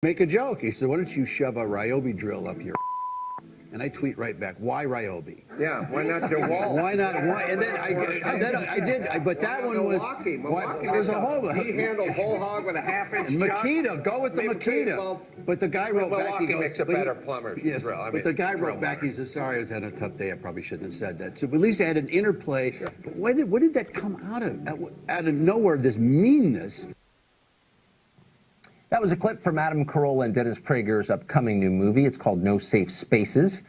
make a joke. He said, why don't you shove a Ryobi drill up your and I tweet right back, why Ryobi? Yeah, why not DeWalt? Why not? Why? And then I did, but that one was... Milwaukee. There's a whole... He handled whole hog with a half-inch Makita, go with the Makita. Well, but the guy wrote back, he Milwaukee goes... makes a better plumber's Yes, drill. but the guy wrote back, he says, sorry, I was having a tough day, I probably shouldn't have said that. So at least I had an interplay. Sure. But what did that come out of nowhere, this meanness? That was a clip from Adam Carolla and Dennis Prager's upcoming new movie. It's called No Safe Spaces.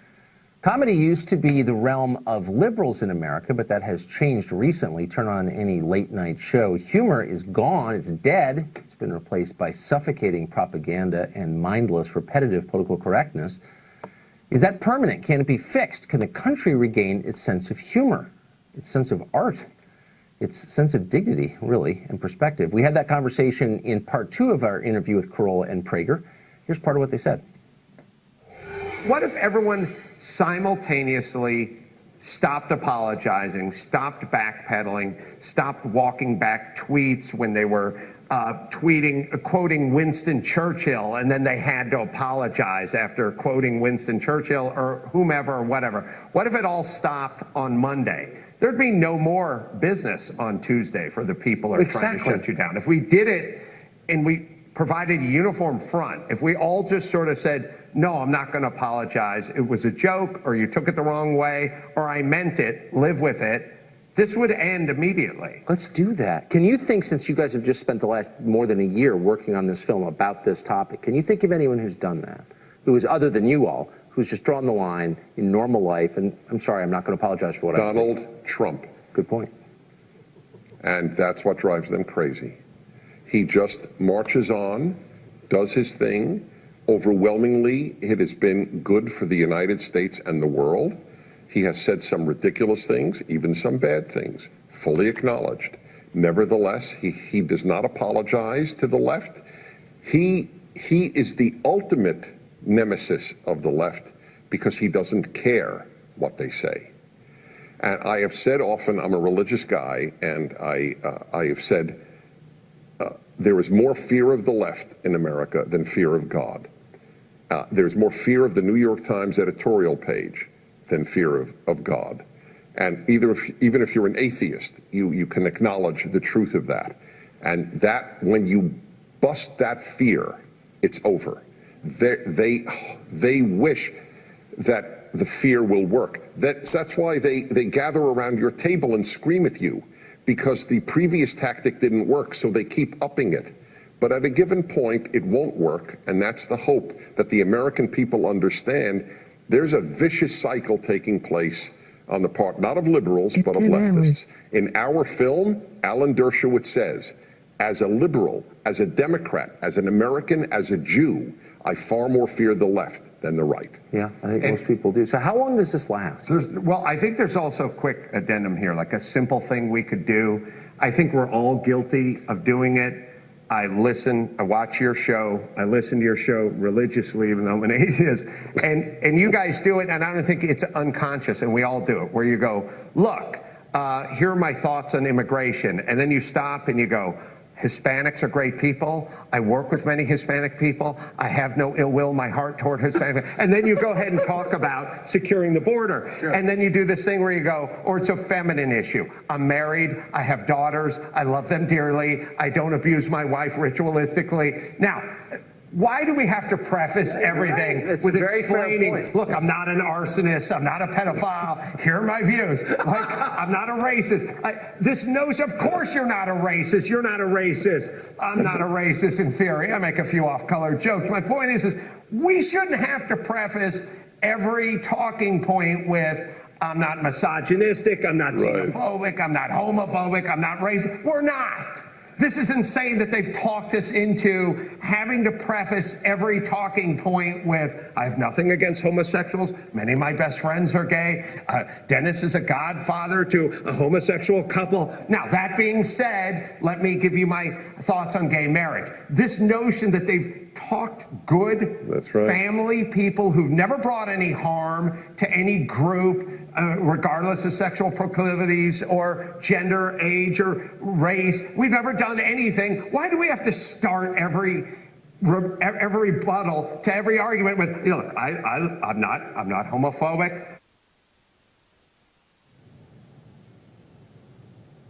Comedy used to be the realm of liberals in America, but that has changed recently. Turn on any late-night show. Humor is gone. It's dead. It's been replaced by suffocating propaganda and mindless, repetitive political correctness. Is that permanent? Can it be fixed? Can the country regain its sense of humor, its sense of art? Its sense of dignity, really, and perspective. We had that conversation in part 2 of our interview with Carolla and Prager. Here's part of what they said. What if everyone simultaneously stopped apologizing, stopped backpedaling, stopped walking back tweets when they were quoting Winston Churchill, and then they had to apologize after quoting Winston Churchill or whomever or whatever? What if it all stopped on Monday? There'd be no more business on Tuesday for the people who are trying to shut you down. If we did it and we provided a uniform front, if we all just sort of said, no, I'm not going to apologize, it was a joke, or you took it the wrong way, or I meant it, live with it, this would end immediately. Let's do that. Can you think, since you guys have just spent the last more than a year working on this film about this topic, can you think of anyone who's done that? Who is, other than you all, who's just drawn the line in normal life, and I'm sorry, I'm not going to apologize for what I did. Donald Trump. Good point. And that's what drives them crazy. He just marches on, does his thing. Overwhelmingly, it has been good for the United States and the world. He has said some ridiculous things, even some bad things, fully acknowledged. Nevertheless, he does not apologize to the left. He is the ultimate nemesis of the left because he doesn't care what they say. And I have said often, I'm a religious guy, and I have said there is more fear of the left in America than fear of God. There's more fear of the New York Times editorial page than fear of God. And even if you're an atheist, you can acknowledge the truth of that. And that, when you bust that fear, it's over. They wish that the fear will work. That's why they gather around your table and scream at you, because the previous tactic didn't work, so they keep upping it. But at a given point, it won't work, and that's the hope that the American people understand. There's a vicious cycle taking place on the part, not of liberals, but of leftists. In our film, Alan Dershowitz says, as a liberal, as a Democrat, as an American, as a Jew, I far more fear the left than the right. Yeah, I think most people do. So how long does this last? Well, I think there's also a quick addendum here, like a simple thing we could do. I think we're all guilty of doing it. I watch your show, I listen to your show religiously, even though I'm an atheist, and you guys do it, and I don't think it's unconscious, and we all do it, where you go, look, here are my thoughts on immigration, and then you stop and you go, Hispanics are great people. I work with many Hispanic people. I have no ill will in my heart toward Hispanic. And then you go ahead and talk about securing the border. Sure. And then you do this thing where you go, or it's a feminine issue. I'm married. I have daughters. I love them dearly. I don't abuse my wife ritualistically. Now, why do we have to preface everything with explaining, look, I'm not an arsonist, I'm not a pedophile, here are my views. Like, I'm not a racist. This notion, of course you're not a racist, you're not a racist. I'm not a racist in theory. I make a few off-color jokes. My point is we shouldn't have to preface every talking point with, I'm not misogynistic, I'm not xenophobic, I'm not homophobic, I'm not racist. We're not. This is insane that they've talked us into having to preface every talking point with, I have nothing against homosexuals. Many of my best friends are gay. Dennis is a godfather to a homosexual couple. Now, that being said, let me give you my thoughts on gay marriage. This notion that they've talked good family people who've never brought any harm to any group, regardless of sexual proclivities or gender, age, or race. We've never done anything. Why do we have to start every every rebuttal to every argument with, you know, look, I'm not homophobic.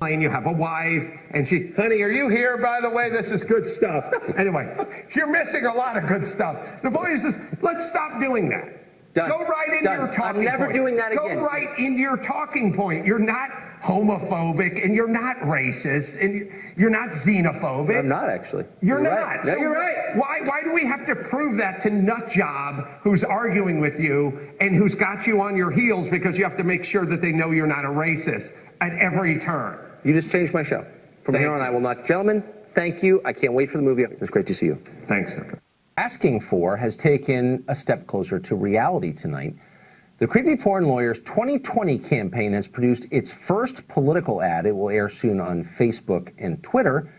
And you have a wife, and she, honey, are you here, by the way? This is good stuff. Anyway, you're missing a lot of good stuff. The point is, let's stop doing that. Done. Go right into your talking point. I'm never doing that again. Go right into your talking point. You're not homophobic, and you're not racist, and you're not xenophobic. I'm not, actually. You're not. Right. No, So you're right. Why do we have to prove that to Nutjob, who's arguing with you and who's got you on your heels because you have to make sure that they know you're not a racist at every turn? You just changed my show. From here on, I will not. Gentlemen, thank you. I can't wait for the movie. It was great to see you. Thanks. Asking For has taken a step closer to reality tonight. The Creepy Porn Lawyers 2020 campaign has produced its first political ad. It will air soon on Facebook and Twitter.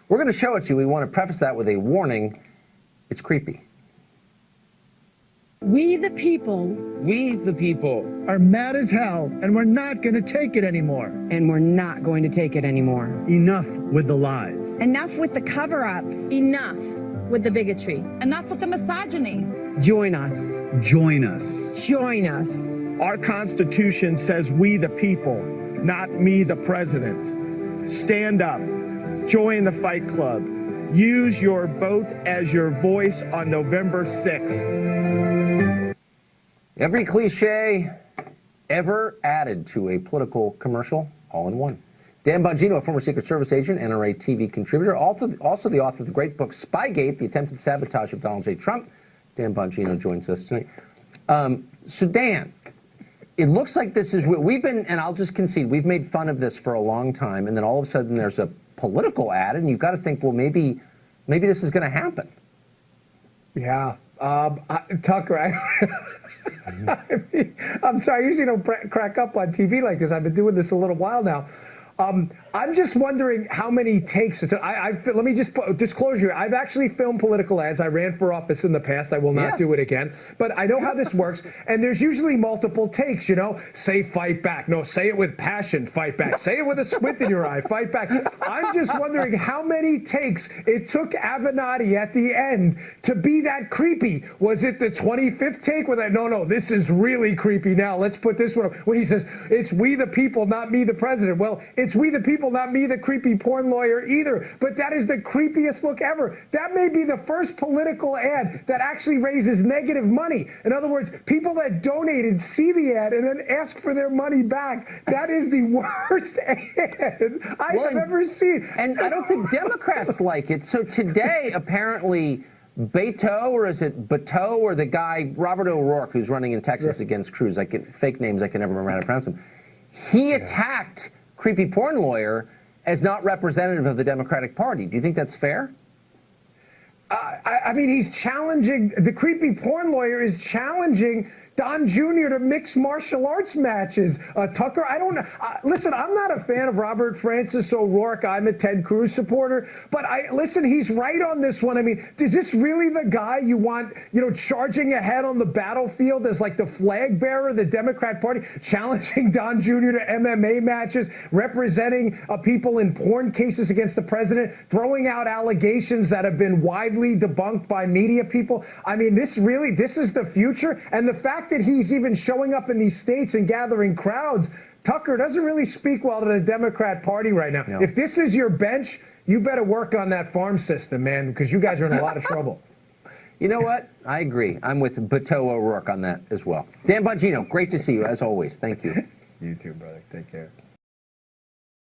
We're going to show it to you. We want to preface that with a warning. It's creepy. We the people are mad as hell, and we're not going to take it anymore. and we're not going to take it anymore. Enough with the lies. Enough with the cover-ups. Enough with the bigotry. Enough with the misogyny. Join us. Join us. Join us. Our Constitution says we the people, not me the president. Stand up. Join the Fight Club. Use your vote as your voice on November 6th. Every cliche ever added to a political commercial, all in one. Dan Bongino, a former Secret Service agent, NRA TV contributor, also the author of the great book Spygate, The Attempted Sabotage of Donald J. Trump. Dan Bongino joins us tonight. So Dan, it looks like this is what we've been, and I'll just concede, we've made fun of this for a long time, and then all of a sudden there's a political ad, and you've got to think, well, maybe this is going to happen. Yeah. Tucker, I'm sorry, I usually don't crack up on TV like this. I've been doing this a little while now. I'm just wondering how many takes. Let me just disclosure. I've actually filmed political ads. I ran for office in the past. I will not do it again. But I know how this works. And there's usually multiple takes, you know. Say fight back. No, say it with passion. Fight back. Say it with a squint in your eye. Fight back. I'm just wondering how many takes it took Avenatti at the end to be that creepy. Was it the 25th take where that, no, this is really creepy now. Let's put this one up. When he says, it's we the people, not me the president. Well, it's we the people, not me the creepy porn lawyer either. But that is the creepiest look ever. That may be the first political ad that actually raises negative money. In other words, people that donated see the ad and then ask for their money back. That is the worst ad I have ever seen. And I don't think Democrats like it. So today, apparently, Beto, or is it Beto, or the guy, Robert O'Rourke, who's running in Texas against Cruz, I get fake names, I can never remember how to pronounce them. He attacked Creepy Porn Lawyer as not representative of the Democratic Party. Do you think that's fair? I mean, he's challenging, the Creepy Porn Lawyer is challenging Don Jr. to mixed martial arts matches. Tucker, I don't know. Listen, I'm not a fan of Robert Francis O'Rourke. I'm a Ted Cruz supporter. But listen, he's right on this one. I mean, is this really the guy you want, charging ahead on the battlefield as like the flag bearer of the Democrat Party, challenging Don Jr. to MMA matches, representing people in porn cases against the president, throwing out allegations that have been widely debunked by media people? I mean, this is the future. And the fact that he's even showing up in these states and gathering crowds, Tucker, doesn't really speak well to the Democrat Party right now. No. If this is your bench, you better work on that farm system, man, because you guys are in a lot of trouble. You know what? I agree. I'm with Beto O'Rourke on that as well. Dan Bongino, great to see you, as always. Thank you. You too, brother. Take care.